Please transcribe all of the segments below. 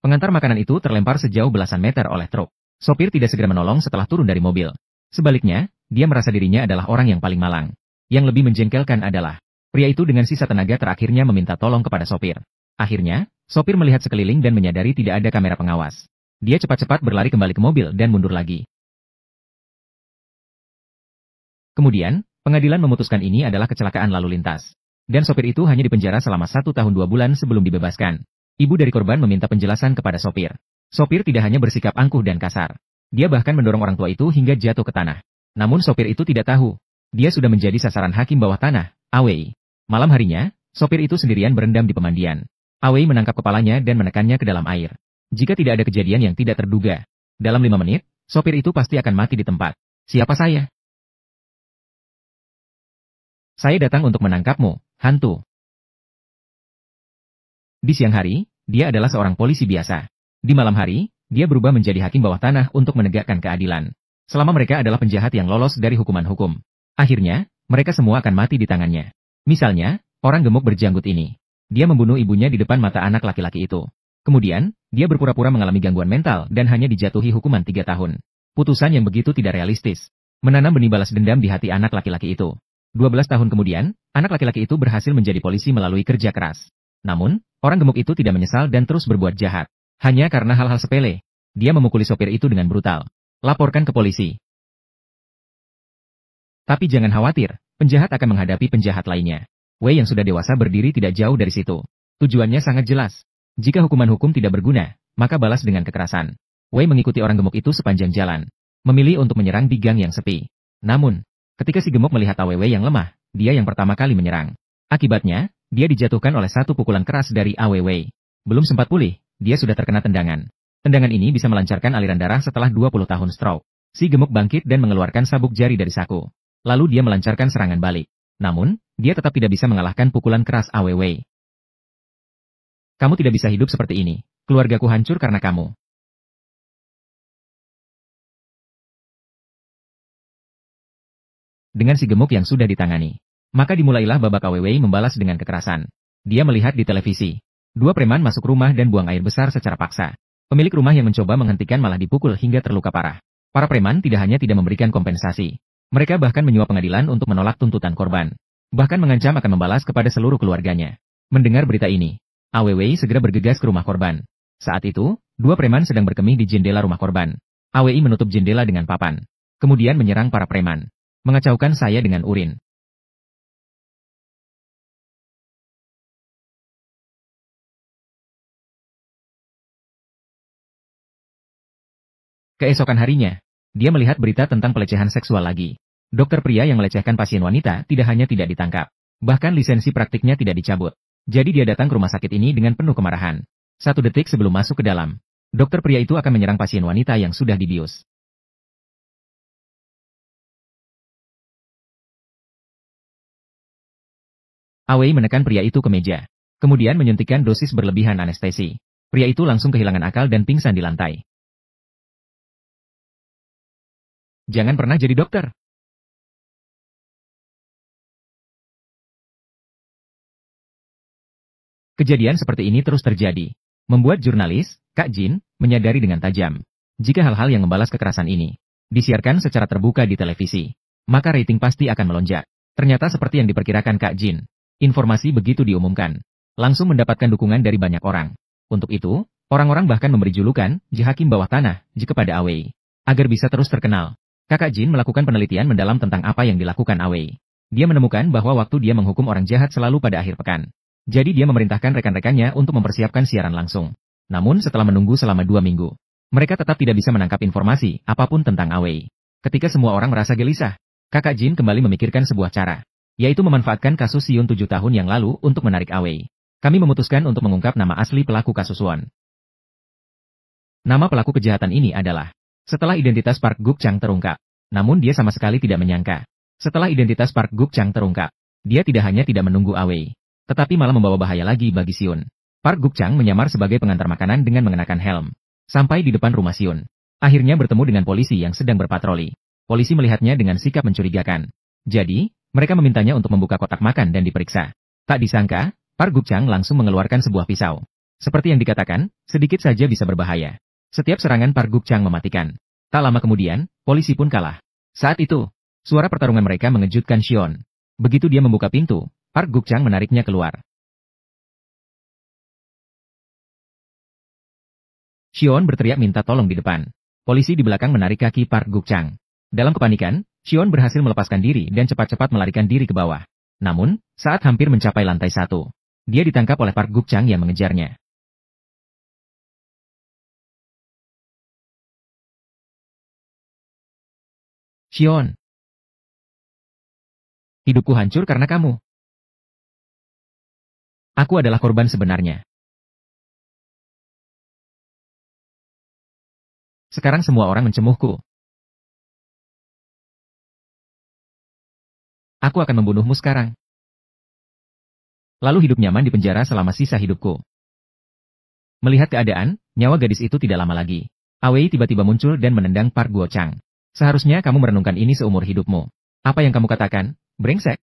Pengantar makanan itu terlempar sejauh belasan meter oleh truk. Sopir tidak segera menolong setelah turun dari mobil. Sebaliknya, dia merasa dirinya adalah orang yang paling malang. Yang lebih menjengkelkan adalah, pria itu dengan sisa tenaga terakhirnya meminta tolong kepada sopir. Akhirnya, sopir melihat sekeliling dan menyadari tidak ada kamera pengawas. Dia cepat-cepat berlari kembali ke mobil dan mundur lagi. Kemudian, pengadilan memutuskan ini adalah kecelakaan lalu lintas. Dan sopir itu hanya dipenjara selama 1 tahun 2 bulan sebelum dibebaskan. Ibu dari korban meminta penjelasan kepada sopir. Sopir tidak hanya bersikap angkuh dan kasar. Dia bahkan mendorong orang tua itu hingga jatuh ke tanah. Namun sopir itu tidak tahu. Dia sudah menjadi sasaran hakim bawah tanah, Awei. Malam harinya, sopir itu sendirian berendam di pemandian. Awei menangkap kepalanya dan menekannya ke dalam air. Jika tidak ada kejadian yang tidak terduga, dalam 5 menit, sopir itu pasti akan mati di tempat. Siapa saya? Saya datang untuk menangkapmu, hantu. Di siang hari, dia adalah seorang polisi biasa. Di malam hari, dia berubah menjadi hakim bawah tanah untuk menegakkan keadilan. Selama mereka adalah penjahat yang lolos dari hukuman hukum. Akhirnya, mereka semua akan mati di tangannya. Misalnya, orang gemuk berjanggut ini. Dia membunuh ibunya di depan mata anak laki-laki itu. Kemudian, dia berpura-pura mengalami gangguan mental dan hanya dijatuhi hukuman 3 tahun. Putusan yang begitu tidak realistis. Menanam benih balas dendam di hati anak laki-laki itu. 12 tahun kemudian, anak laki-laki itu berhasil menjadi polisi melalui kerja keras. Namun, orang gemuk itu tidak menyesal dan terus berbuat jahat. Hanya karena hal-hal sepele. Dia memukuli sopir itu dengan brutal. Laporkan ke polisi. Tapi jangan khawatir, penjahat akan menghadapi penjahat lainnya. Wei yang sudah dewasa berdiri tidak jauh dari situ. Tujuannya sangat jelas. Jika hukuman hukum tidak berguna, maka balas dengan kekerasan. Wei mengikuti orang gemuk itu sepanjang jalan. Memilih untuk menyerang di gang yang sepi. Namun, ketika si gemuk melihat Awei yang lemah, dia yang pertama kali menyerang. Akibatnya, dia dijatuhkan oleh satu pukulan keras dari Awei. Belum sempat pulih, dia sudah terkena tendangan. Tendangan ini bisa melancarkan aliran darah setelah 20 tahun stroke. Si gemuk bangkit dan mengeluarkan sabuk jari dari saku. Lalu dia melancarkan serangan balik. Namun, dia tetap tidak bisa mengalahkan pukulan keras Awei. Kamu tidak bisa hidup seperti ini. Keluargaku hancur karena kamu. Dengan si gemuk yang sudah ditangani. Maka dimulailah babak Awei membalas dengan kekerasan. Dia melihat di televisi. 2 preman masuk rumah dan buang air besar secara paksa. Pemilik rumah yang mencoba menghentikan malah dipukul hingga terluka parah. Para preman tidak hanya tidak memberikan kompensasi. Mereka bahkan menyuap pengadilan untuk menolak tuntutan korban. Bahkan mengancam akan membalas kepada seluruh keluarganya. Mendengar berita ini, Awei segera bergegas ke rumah korban. Saat itu, 2 preman sedang berkemih di jendela rumah korban. Awei menutup jendela dengan papan. Kemudian menyerang para preman. Mengacaukan saya dengan urin. Keesokan harinya, dia melihat berita tentang pelecehan seksual lagi. Dokter pria yang melecehkan pasien wanita tidak hanya tidak ditangkap, bahkan lisensi praktiknya tidak dicabut. Jadi dia datang ke rumah sakit ini dengan penuh kemarahan. 1 detik sebelum masuk ke dalam, dokter pria itu akan menyerang pasien wanita yang sudah dibius. Awei menekan pria itu ke meja, kemudian menyuntikkan dosis berlebihan anestesi. Pria itu langsung kehilangan akal dan pingsan di lantai. Jangan pernah jadi dokter. Kejadian seperti ini terus terjadi. Membuat jurnalis, Kak Jin, menyadari dengan tajam. Jika hal-hal yang membalas kekerasan ini disiarkan secara terbuka di televisi, maka rating pasti akan melonjak. Ternyata seperti yang diperkirakan Kak Jin. Informasi begitu diumumkan, langsung mendapatkan dukungan dari banyak orang. Untuk itu, orang-orang bahkan memberi julukan, Hakim bawah tanah, kepada Awei. Agar bisa terus terkenal. Kakak Jin melakukan penelitian mendalam tentang apa yang dilakukan Awei. Dia menemukan bahwa waktu dia menghukum orang jahat selalu pada akhir pekan. Jadi dia memerintahkan rekan-rekannya untuk mempersiapkan siaran langsung. Namun setelah menunggu selama 2 minggu, mereka tetap tidak bisa menangkap informasi apapun tentang Awei. Ketika semua orang merasa gelisah, Kakak Jin kembali memikirkan sebuah cara, yaitu memanfaatkan kasus Siun 7 tahun yang lalu untuk menarik Awei. Kami memutuskan untuk mengungkap nama asli pelaku kasus Won. Nama pelaku kejahatan ini adalah, setelah identitas Park Guk-chang terungkap, namun dia sama sekali tidak menyangka. Setelah identitas Park Guk-chang terungkap, dia tidak hanya tidak menunggu Awei, tetapi malah membawa bahaya lagi bagi Siun. Park Guk-chang menyamar sebagai pengantar makanan dengan mengenakan helm. Sampai di depan rumah Siun. Akhirnya bertemu dengan polisi yang sedang berpatroli. Polisi melihatnya dengan sikap mencurigakan. Jadi, mereka memintanya untuk membuka kotak makan dan diperiksa. Tak disangka, Park Guk-chang langsung mengeluarkan sebuah pisau. Seperti yang dikatakan, sedikit saja bisa berbahaya. Setiap serangan Park Guk-chang mematikan. Tak lama kemudian, polisi pun kalah. Saat itu, suara pertarungan mereka mengejutkan Xion. Begitu dia membuka pintu, Park Guk-chang menariknya keluar. Xion berteriak minta tolong di depan. Polisi di belakang menarik kaki Park Guk-chang. Dalam kepanikan, Xion berhasil melepaskan diri dan cepat-cepat melarikan diri ke bawah. Namun, saat hampir mencapai lantai 1, dia ditangkap oleh Park Guk-chang yang mengejarnya. Xion, hidupku hancur karena kamu. Aku adalah korban sebenarnya. Sekarang semua orang mencemuhku. Aku akan membunuhmu sekarang. Lalu hidup nyaman di penjara selama sisa hidupku. Melihat keadaan, nyawa gadis itu tidak lama lagi. Awei tiba-tiba muncul dan menendang Park Guo-chang. Seharusnya kamu merenungkan ini seumur hidupmu. Apa yang kamu katakan, brengsek?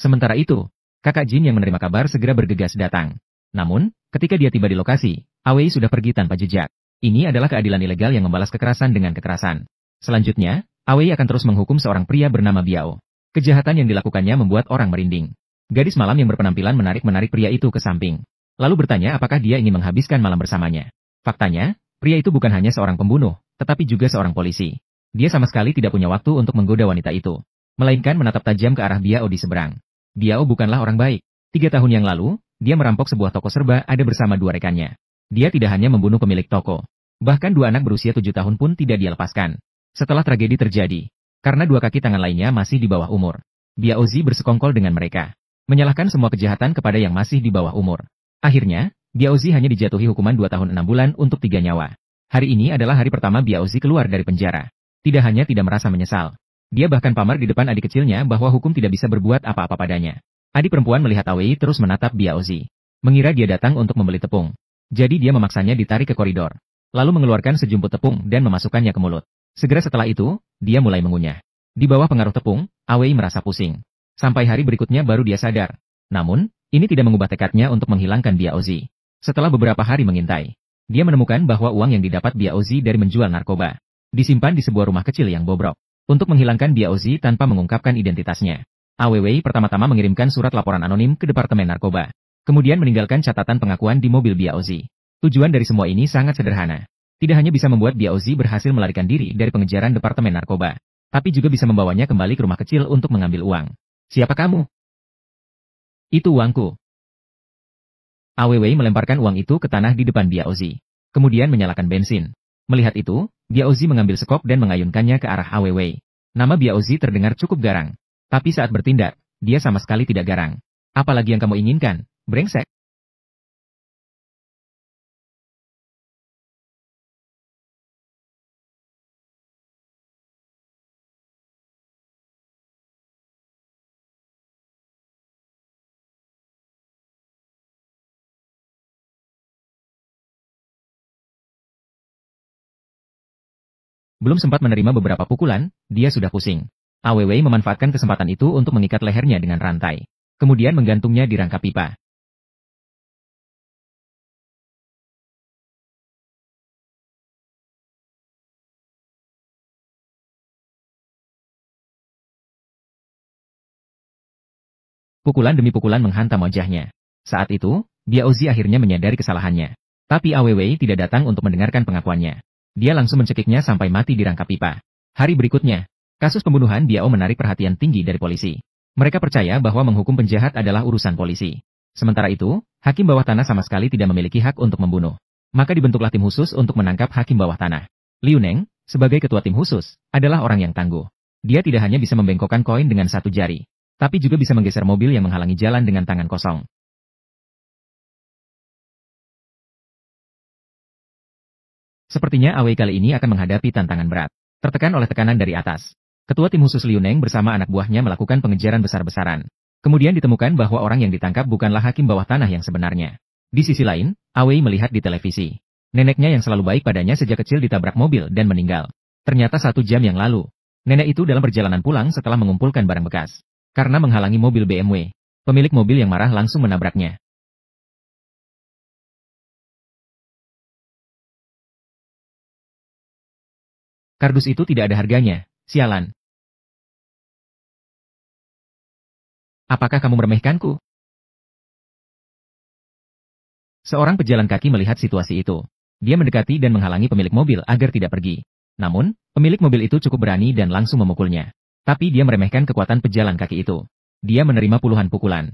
Sementara itu, kakak Jin yang menerima kabar segera bergegas datang. Namun, ketika dia tiba di lokasi, Awei sudah pergi tanpa jejak. Ini adalah keadilan ilegal yang membalas kekerasan dengan kekerasan. Selanjutnya, Awei akan terus menghukum seorang pria bernama Biao. Kejahatan yang dilakukannya membuat orang merinding. Gadis malam yang berpenampilan menarik pria itu ke samping. Lalu bertanya apakah dia ingin menghabiskan malam bersamanya. Faktanya, pria itu bukan hanya seorang pembunuh, tetapi juga seorang polisi. Dia sama sekali tidak punya waktu untuk menggoda wanita itu, melainkan menatap tajam ke arah Biao di seberang. Biao bukanlah orang baik. 3 tahun yang lalu, dia merampok sebuah toko serba ada bersama 2 rekannya. Dia tidak hanya membunuh pemilik toko. Bahkan 2 anak berusia 7 tahun pun tidak dia lepaskan. Setelah tragedi terjadi, karena 2 kaki tangan lainnya masih di bawah umur, Biao Zi bersekongkol dengan mereka, menyalahkan semua kejahatan kepada yang masih di bawah umur. Akhirnya, Biao Zi hanya dijatuhi hukuman 2 tahun 6 bulan untuk 3 nyawa. Hari ini adalah hari pertama Biao Zi keluar dari penjara. Tidak hanya tidak merasa menyesal, dia bahkan pamar di depan adik kecilnya bahwa hukum tidak bisa berbuat apa-apa padanya. Adik perempuan melihat Awei terus menatap Biao Zi, mengira dia datang untuk membeli tepung. Jadi dia memaksanya ditarik ke koridor, lalu mengeluarkan sejumput tepung dan memasukkannya ke mulut. Segera setelah itu, dia mulai mengunyah. Di bawah pengaruh tepung, Awei merasa pusing. Sampai hari berikutnya baru dia sadar. Namun, ini tidak mengubah tekadnya untuk menghilangkan Biao Zi. Setelah beberapa hari mengintai, dia menemukan bahwa uang yang didapat Biao Zi dari menjual narkoba disimpan di sebuah rumah kecil yang bobrok. Untuk menghilangkan Biao Zi tanpa mengungkapkan identitasnya, Awei pertama-tama mengirimkan surat laporan anonim ke Departemen Narkoba. Kemudian meninggalkan catatan pengakuan di mobil Biao Zi. Tujuan dari semua ini sangat sederhana. Tidak hanya bisa membuat Biao Zi berhasil melarikan diri dari pengejaran Departemen Narkoba, tapi juga bisa membawanya kembali ke rumah kecil untuk mengambil uang. Siapa kamu? Itu uangku. Awei melemparkan uang itu ke tanah di depan Biao Zi. Kemudian menyalakan bensin. Melihat itu, Biao Zi mengambil sekop dan mengayunkannya ke arah Awei. Nama Biao Zi terdengar cukup garang. Tapi saat bertindak, dia sama sekali tidak garang. Apalagi yang kamu inginkan, brengsek? Belum sempat menerima beberapa pukulan, dia sudah pusing. Awei memanfaatkan kesempatan itu untuk mengikat lehernya dengan rantai. Kemudian menggantungnya di rangka pipa. Pukulan demi pukulan menghantam wajahnya. Saat itu, Biao Zi akhirnya menyadari kesalahannya. Tapi Awei tidak datang untuk mendengarkan pengakuannya. Dia langsung mencekiknya sampai mati di rangka pipa. Hari berikutnya, kasus pembunuhan Biao menarik perhatian tinggi dari polisi. Mereka percaya bahwa menghukum penjahat adalah urusan polisi. Sementara itu, hakim bawah tanah sama sekali tidak memiliki hak untuk membunuh. Maka dibentuklah tim khusus untuk menangkap hakim bawah tanah. Liu Neng, sebagai ketua tim khusus, adalah orang yang tangguh. Dia tidak hanya bisa membengkokkan koin dengan satu jari, tapi juga bisa menggeser mobil yang menghalangi jalan dengan tangan kosong. Sepertinya Awei kali ini akan menghadapi tantangan berat. Tertekan oleh tekanan dari atas, Ketua tim khusus Liu Neng bersama anak buahnya melakukan pengejaran besar-besaran. Kemudian ditemukan bahwa orang yang ditangkap bukanlah hakim bawah tanah yang sebenarnya. Di sisi lain, Awei melihat di televisi. Neneknya yang selalu baik padanya sejak kecil ditabrak mobil dan meninggal. Ternyata 1 jam yang lalu, nenek itu dalam perjalanan pulang setelah mengumpulkan barang bekas. Karena menghalangi mobil BMW, pemilik mobil yang marah langsung menabraknya. Kardus itu tidak ada harganya, sialan. Apakah kamu meremehkanku? Seorang pejalan kaki melihat situasi itu. Dia mendekati dan menghalangi pemilik mobil agar tidak pergi. Namun, pemilik mobil itu cukup berani dan langsung memukulnya. Tapi dia meremehkan kekuatan pejalan kaki itu. Dia menerima puluhan pukulan.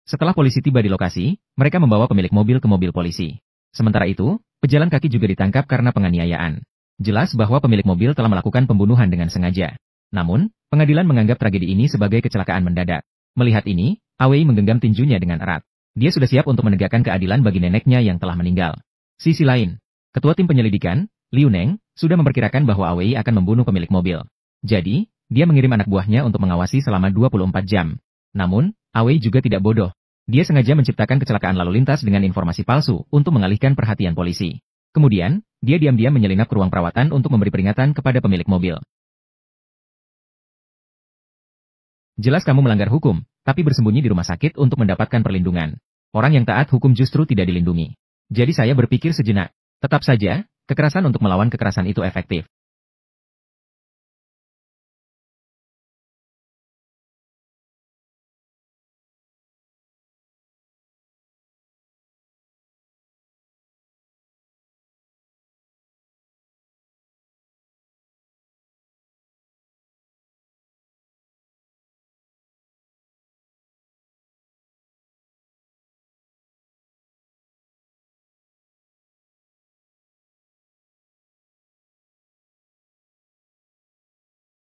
Setelah polisi tiba di lokasi, mereka membawa pemilik mobil ke mobil polisi. Sementara itu, pejalan kaki juga ditangkap karena penganiayaan. Jelas bahwa pemilik mobil telah melakukan pembunuhan dengan sengaja. Namun, pengadilan menganggap tragedi ini sebagai kecelakaan mendadak. Melihat ini, Awei menggenggam tinjunya dengan erat. Dia sudah siap untuk menegakkan keadilan bagi neneknya yang telah meninggal. Sisi lain, ketua tim penyelidikan, Liu Neng, sudah memperkirakan bahwa Awei akan membunuh pemilik mobil. Jadi, dia mengirim anak buahnya untuk mengawasi selama 24 jam. Namun, Awei juga tidak bodoh. Dia sengaja menciptakan kecelakaan lalu lintas dengan informasi palsu untuk mengalihkan perhatian polisi. Kemudian, dia diam-diam menyelinap ke ruang perawatan untuk memberi peringatan kepada pemilik mobil. Jelas kamu melanggar hukum, tapi bersembunyi di rumah sakit untuk mendapatkan perlindungan. Orang yang taat hukum justru tidak dilindungi. Jadi saya berpikir sejenak. Tetap saja, kekerasan untuk melawan kekerasan itu efektif.